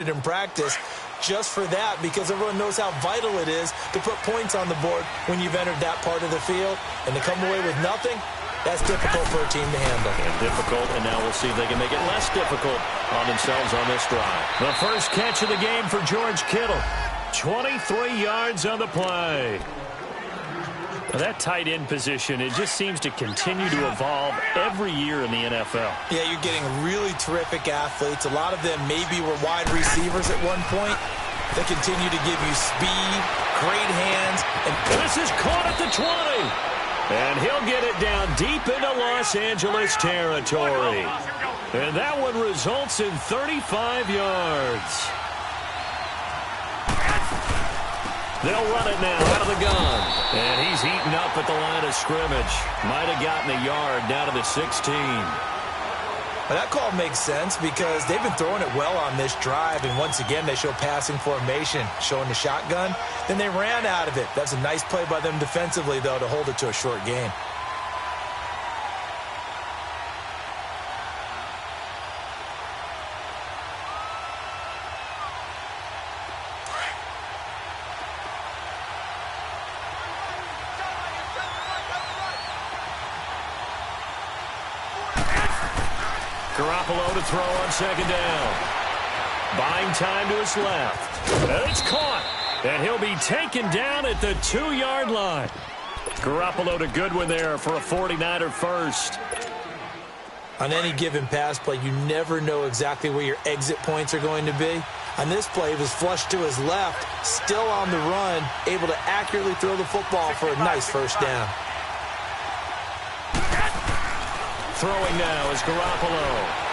in practice just for that, because everyone knows how vital it is to put points on the board when you've entered that part of the field. And to come away with nothing, that's difficult for a team to handle. And difficult, and now we'll see if they can make it less difficult on themselves on this drive. The first catch of the game for George Kittle. 23 yards on the play. Well, that tight end position, it just seems to continue to evolve every year in the NFL. Yeah, you're getting really terrific athletes. A lot of them maybe were wide receivers at one point. They continue to give you speed, great hands. And this is caught at the 20. And he'll get it down deep into Los Angeles territory. And that one results in 35 yards. They'll run it now out of the gun. And he's eaten up at the line of scrimmage. Might have gotten a yard down to the 16. Well, that call makes sense because they've been throwing it well on this drive. And once again, they show passing formation, showing the shotgun. Then they ran out of it. That's a nice play by them defensively, though, to hold it to a short gain. Garoppolo to throw on second down. Buying time to his left. And it's caught. And he'll be taken down at the 2-yard line. Garoppolo to Goodwin there for a 49er first. On any given pass play, you never know exactly where your exit points are going to be. On this play, he was flushed to his left, still on the run, able to accurately throw the football for a nice first down. Throwing now is Garoppolo.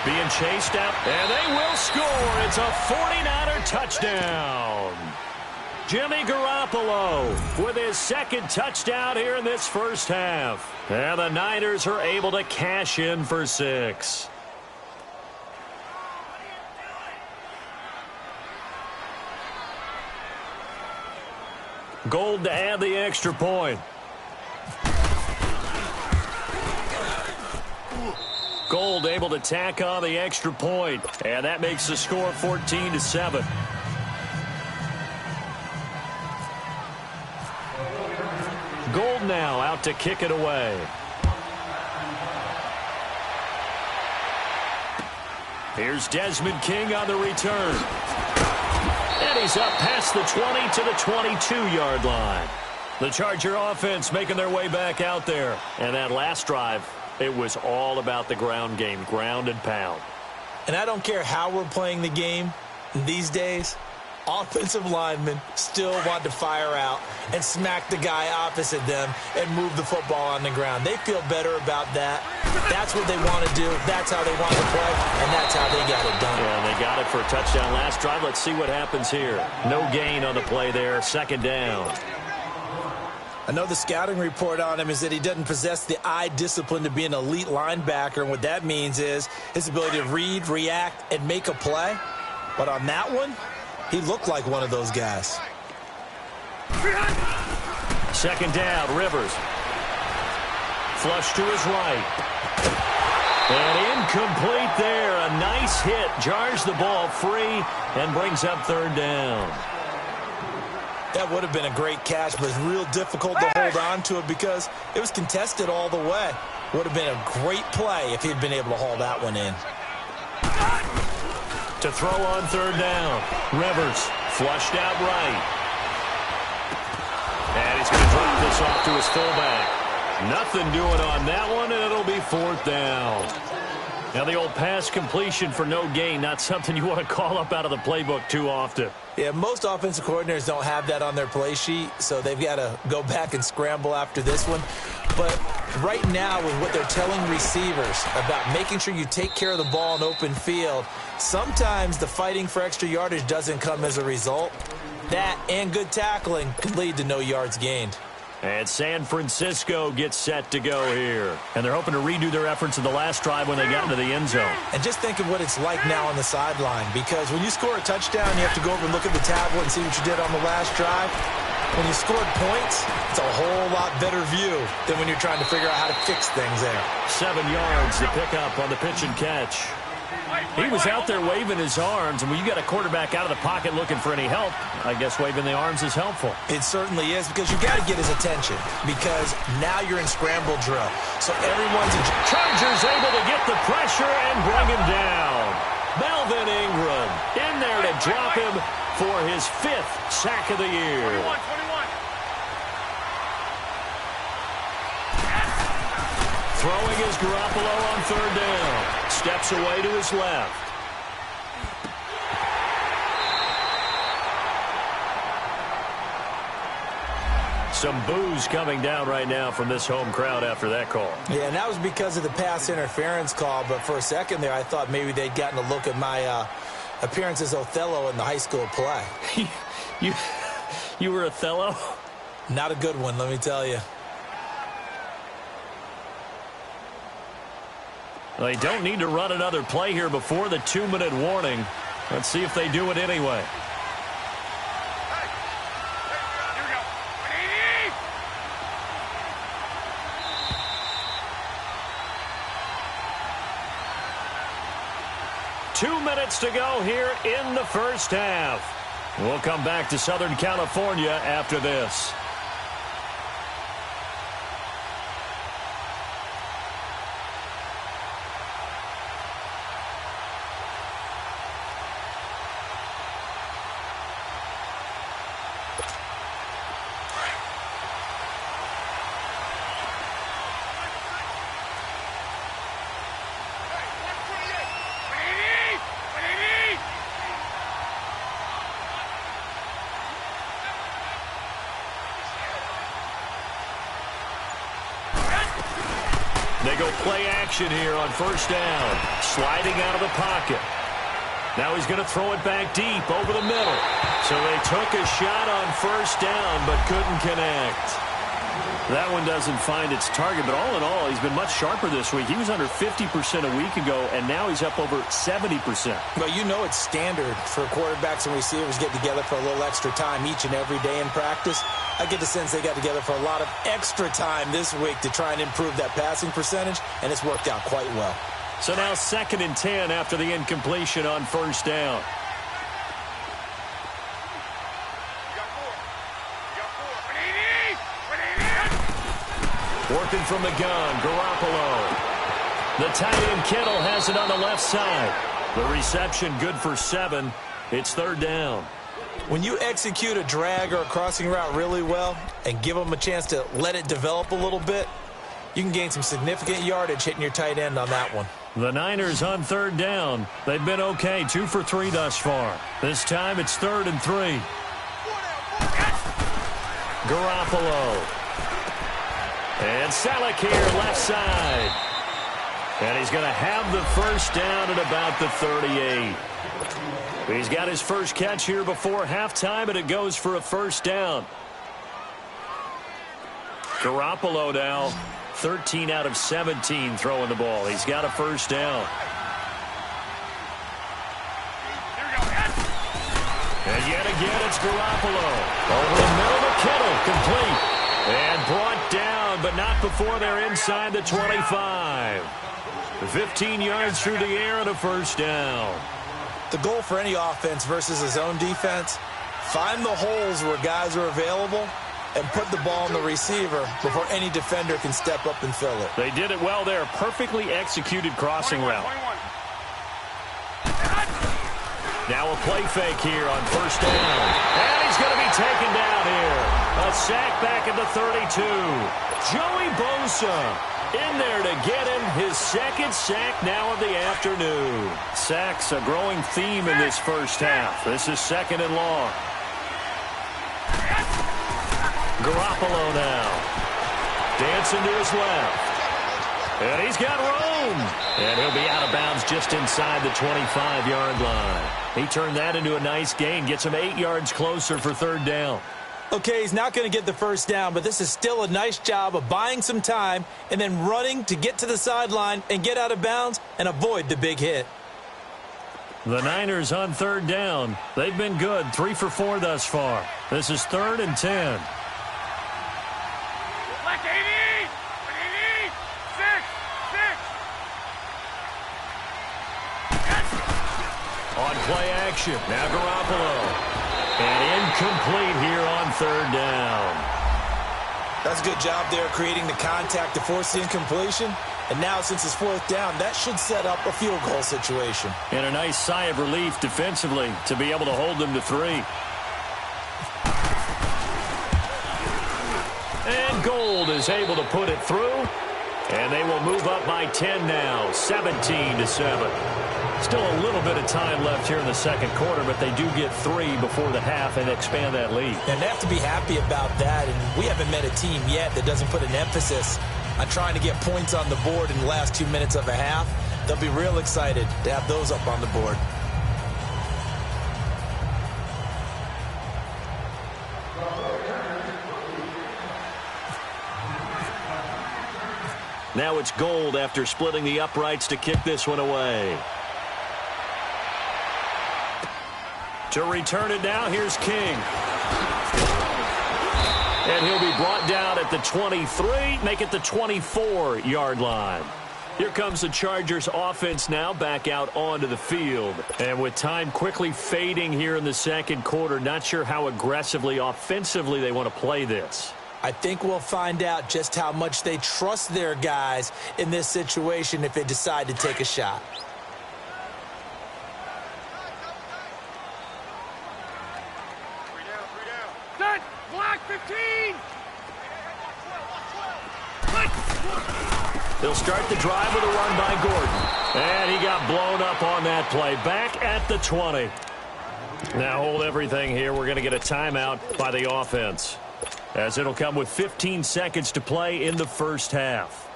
Being chased out, and they will score. It's a 49er touchdown. Jimmy Garoppolo with his second touchdown here in this first half. And the Niners are able to cash in for 6. Gold to add the extra point. Gold able to tack on the extra point, and that makes the score 14-7. Gold now out to kick it away. Here's Desmond King on the return. And he's up past the 20 to the 22-yard line. The Charger offense making their way back out there. And that last drive, it was all about the ground game, ground and pound. And I don't care how we're playing the game these days, offensive linemen still want to fire out and smack the guy opposite them and move the football on the ground. They feel better about that. That's what they want to do. That's how they want to play, and that's how they got it done. Yeah, they got it for a touchdown last drive. Let's see what happens here. No gain on the play there, second down. I know the scouting report on him is that he doesn't possess the eye discipline to be an elite linebacker, and what that means is his ability to read, react, and make a play. But on that one, he looked like one of those guys. Second down, Rivers. Flush to his right. And incomplete there. A nice hit. Jars the ball free and brings up third down. That would have been a great catch, but it's real difficult to hold on to it because it was contested all the way. Would have been a great play if he'd been able to haul that one in. To throw on third down. Rivers flushed out right. And he's going to drop this off to his fullback. Nothing doing on that one, and it'll be fourth down. Now the old pass completion for no gain, not something you want to call up out of the playbook too often. Yeah, most offensive coordinators don't have that on their play sheet, so they've got to go back and scramble after this one. But right now, with what they're telling receivers about making sure you take care of the ball in open field, sometimes the fighting for extra yardage doesn't come as a result. That and good tackling could lead to no yards gained. And San Francisco gets set to go here. And they're hoping to redo their efforts in the last drive when they got into the end zone. And just think of what it's like now on the sideline, because when you score a touchdown, you have to go over and look at the tablet and see what you did on the last drive. When you scored points, it's a whole lot better view than when you're trying to figure out how to fix things there. 7 yards to pick up on the pitch and catch. He was out there waving his arms, and when you got a quarterback out of the pocket looking for any help, I guess waving the arms is helpful. It certainly is, because you got to get his attention, because now you're in scramble drill. So everyone's... Chargers able to get the pressure and bring him down. Melvin Ingram in there to drop him for his 5th sack of the year. 21. Throwing is Garoppolo on 3rd down. Steps away to his left. Some boos coming down right now from this home crowd after that call. Yeah, and that was because of the pass interference call, but for a second there I thought maybe they'd gotten a look at my appearance as Othello in the high school play. You were Othello? Not a good one, let me tell you. They don't need to run another play here before the 2-minute warning. Let's see if they do it anyway. Here we go. 2 minutes to go here in the first half. We'll come back to Southern California after this. They go play action here on 1st down. Sliding out of the pocket. Now he's going to throw it back deep over the middle. So they took a shot on 1st down but couldn't connect. That one doesn't find its target, but all in all, he's been much sharper this week. He was under 50% a week ago, and now he's up over 70%. Well, you know it's standard for quarterbacks and receivers get together for a little extra time each and every day in practice. I get the sense they got together for a lot of extra time this week to try and improve that passing percentage, and it's worked out quite well. So now 2nd and 10 after the incompletion on 1st down. Working from the gun, Garoppolo. The tight end Kittle has it on the left side. The reception good for 7. It's 3rd down. When you execute a drag or a crossing route really well and give them a chance to let it develop a little bit, you can gain some significant yardage hitting your tight end on that one. The Niners on 3rd down. They've been okay, 2 for 3 thus far. This time it's 3rd and 3. Garoppolo. And Salek here, left side. And he's going to have the 1st down at about the 38. He's got his first catch here before halftime, and it goes for a 1st down. Garoppolo now, 13 out of 17 throwing the ball. He's got a 1st down. And yet again, it's Garoppolo. Over the middle to Kittle, complete. And brought down, but not before they're inside the 25. 15 yards through the air and a 1st down. The goal for any offense versus his own defense, find the holes where guys are available and put the ball in the receiver before any defender can step up and fill it. They did it well there. Perfectly executed crossing route. Now a play fake here on 1st down. And he's going to be taken down here. A sack back at the 32. Joey Bosa in there to get him his 2nd sack now of the afternoon. Sacks a growing theme in this first half. This is 2nd and long. Garoppolo now. Dancing to his left. And he's got room. And he'll be out of bounds just inside the 25-yard line. He turned that into a nice gain. Gets him 8 yards closer for 3rd down. Okay, he's not going to get the 1st down, but this is still a nice job of buying some time and then running to get to the sideline and get out of bounds and avoid the big hit. The Niners on 3rd down. They've been good, 3 for 4 thus far. This is 3rd and 10. Black 80! 6! action. Now Garoppolo. And incomplete here on third down. That's a good job there creating the contact to force the incompletion. And now, since it's fourth down, that should set up a field goal situation. And a nice sigh of relief defensively to be able to hold them to 3. And Gold is able to put it through. And they will move up by 10 now, 17-7. Still a little bit of time left here in the second quarter, but they do get 3 before the half and expand that lead. And they have to be happy about that. And we haven't met a team yet that doesn't put an emphasis on trying to get points on the board in the last 2 minutes of a half. They'll be real excited to have those up on the board. Now it's Gold after splitting the uprights to kick this one away. To return it now, here's King. And he'll be brought down at the 23, make it the 24-yard line. Here comes the Chargers offense now back out onto the field. And with time quickly fading here in the second quarter, not sure how aggressively, offensively they want to play this. I think we'll find out just how much they trust their guys in this situation if they decide to take a shot. Set! Block 15! They'll start the drive with a run by Gordon. And he got blown up on that play. Back at the 20. Now hold everything here. We're going to get a timeout by the offense, as it'll come with 15 seconds to play in the first half.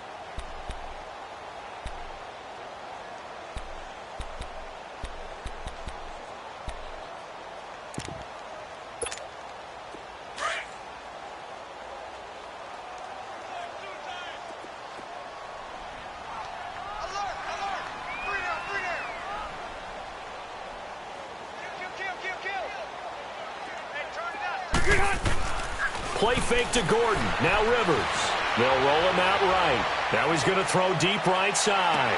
Play fake to Gordon. Now Rivers. They'll roll him out right. Now he's going to throw deep right side.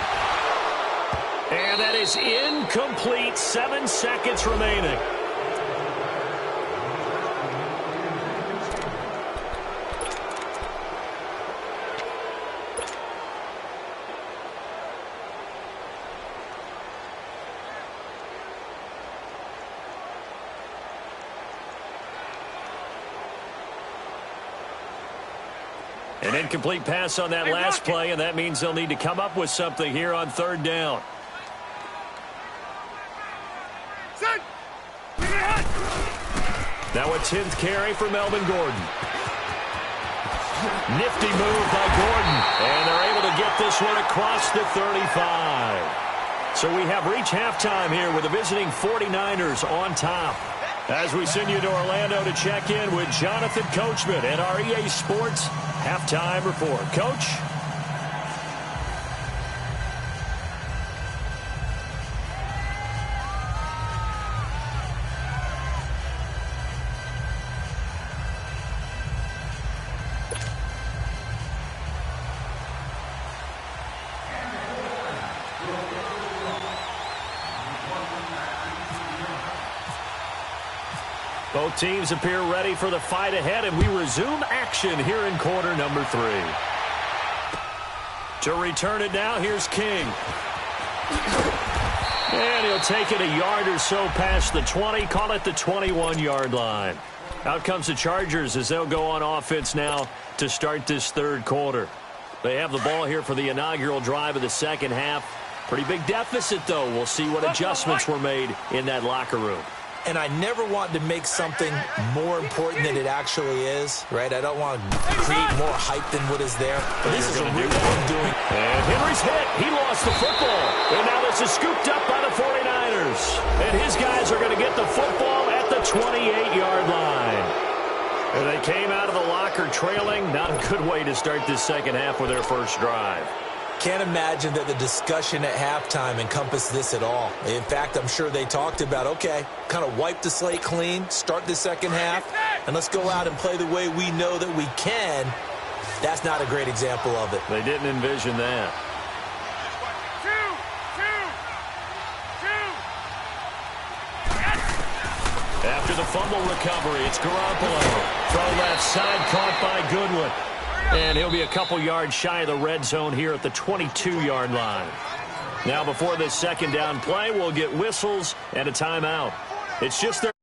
And that is incomplete. 7 seconds remaining. An incomplete pass on that last play, and that means they'll need to come up with something here on third down. Now a 10th carry for Melvin Gordon. Nifty move by Gordon, and they're able to get this one across the 35. So we have reached halftime here with the visiting 49ers on top. As we send you to Orlando to check in with Jonathan Coachman at our EA Sports Halftime Report. Coach? Both teams appear ready for the fight ahead, and we resume action here in quarter number 3. To return it now, here's King. And he'll take it a yard or so past the 20, call it the 21-yard line. Out comes the Chargers as they'll go on offense now to start this third quarter. They have the ball here for the inaugural drive of the second half. Pretty big deficit, though. We'll see what adjustments were made in that locker room. And I never want to make something more important than it actually is, right? I don't want to create more hype than what is there. But this is a real undoing. And Henry's hit. He lost the football. And now this is scooped up by the 49ers. And his guys are going to get the football at the 28-yard line. And they came out of the locker trailing. Not a good way to start this second half with their first drive. Can't imagine that the discussion at halftime encompassed this at all. In fact, I'm sure they talked about, okay, kind of wipe the slate clean, start the second half, and let's go out and play the way we know that we can. That's not a great example of it. They didn't envision that. After the fumble recovery, it's Garoppolo. Throw left side, caught by Goodwin. And he'll be a couple yards shy of the red zone here at the 22-yard line. Now, before this second down play, we'll get whistles and a timeout. It's just their